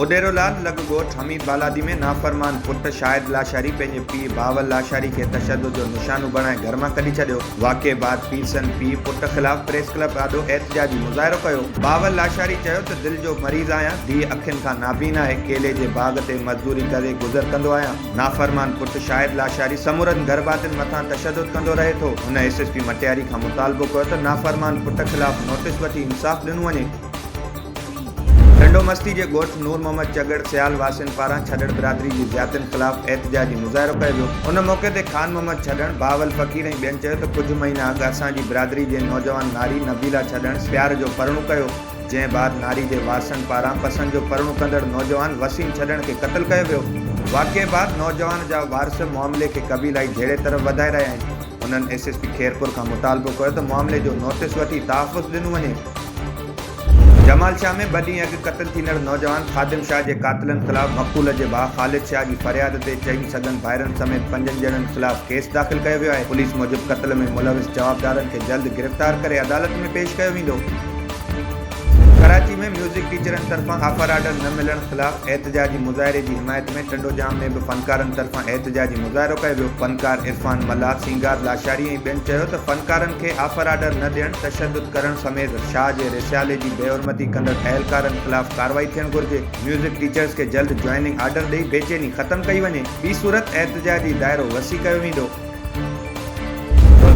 उडेरोलाल लॻ ॻोठ हमीद बालादी में नाफ़रमान पुट शाहिद लाशारी पंहिंजे पीउ बावल लाशारी खे तशद्दुद जो निशानो बणाए घर मां कढी छॾियो। वाक़िए बाद पीरसन पीउ पुट ख़िलाफ़ प्रेस क्लब ॾाढो एहतिजाजी मुज़ाहिरो कयो। बावल लाशारी चयो त दिलि जो मरीज़ आहियां, धीउ अखियुनि खां नाबीन आहे, केले जे बाग़ ते मज़दूरी करे गुज़र कंदो आहियां। नाफ़रमान पुट शाहिद लाशारी समूरनि घरबातियुनि मथां तशद्दुद कंदो रहे थो। हुन SSP मटियारी खां मुतालबो कयो त नाफ़रमान पुट ख़िलाफ़ नोटिस वठी इंसाफ़ ॾिनो वञे। टंडो मस्ती जे ॻोठ नूर मोहम्मद चगड़ सियाल वासियुनि पारां छॾण बिरादरी जी ज़ियादतियुनि ख़िलाफ़ एहतिजाजी मुज़ाहिरो कयो वियो। उन मौक़े ते ख़ान मोहम्मद छॾण, बावल फ़क़ीर ऐं ॿियनि चयो त कुझु महीना अॻु असांजी बिरादरी जे नौजवान नारी नबीला छॾण प्यार जो परणो कयो, जंहिं बाद नारी जे वारसनि पारां पसंदि जो परणो कंदड़ नौजवान वसीम छॾण खे क़त्ल कयो वियो। वाक़िए बाद नौजवान जा वारस मामले खे क़बीलाई जहिड़े तरफ़ वधाए रहिया आहिनि। उन्हनि SSP खेरपुर खां मुतालबो कयो त मामले जो नोटिस वठी तहफ़ुज़ ॾिनो वञे। जमाल शाह में 2 ॾींहं अॻु क़त्ल थींदड़ नौजवान ख़ादिम शाह जे क़ातिलनि ख़िलाफ़ मक़बूल जे भाउ ख़ालिद शाह जी फ़रियाद ते 4 सगन भाइरनि समेत 5 ॼणनि ख़िलाफ़ केस दाख़िल कयो वियो आहे। पुलिस मूजिबि क़त्ल में मुलविस जवाबदारनि खे जल्द गिरफ़्तार करे अदालत में पेश कयो वेंदो। कराची में म्यूज़िक टीचरनि तरफ़ां ऑफर आर्डर न मिलण ख़िलाफ़ एहतिजाजी मुज़ाहिरे जी हिमायत में टंडो जाम में बि फ़नकारनि तरफ़ां एहतिजाजी मुज़ाहिरो कयो वियो। फ़नकार इरफान मल्ला, सिंगार लाशारी ऐं ॿियनि चयो त फ़नकारनि खे ऑफर आर्डर न ॾियणु, तशद्दुद करण समेत शाह जे रिसाले जी बेहरमती कंदड़ अहलकारनि ख़िलाफ़ कार्रवाई थियणु घुरिजे। म्यूज़िक टीचर्स खे जल्द ज्वाइनिंग आर्डर ॾेई बेचैनी ख़तमु कई वञे। ॿी सूरत एहतिजाजी दाइरो वसी कयो वेंदो।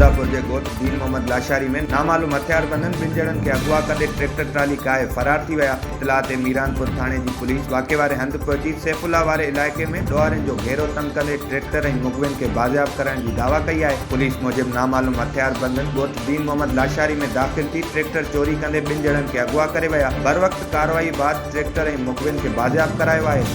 जोधापुर जे ॻोठ दीन मोहम्मद लाशारी में नामालूम हथियारबंदनि 2 ॼणनि खे अगवा कंदे ट्रैक्टर ट्राली काए फरार थी विया। इतला ते मीरानपुर थाणे जी पुलिस वाक़े वारे हंधि पहुची सैफुल्ला वारे इलाइक़े में ॾोहारियुनि जो घेरो तंग कंदे ट्रैक्टर ऐं मुगविन खे बाज़ियाब करण जी दावा कई आहे। पुलिस मूजिबि नामालूम हथियारबंदनि ॻोठ दीन मोहम्मद लाशारी में दाख़िल थी ट्रैक्टर चोरी कंदे 2 ॼणनि खे अगवा करे विया। बर वक़्त कार्रवाई बाद ट्रैक्टर ऐं मुगविन खे बाज़ियाब करायो आहे।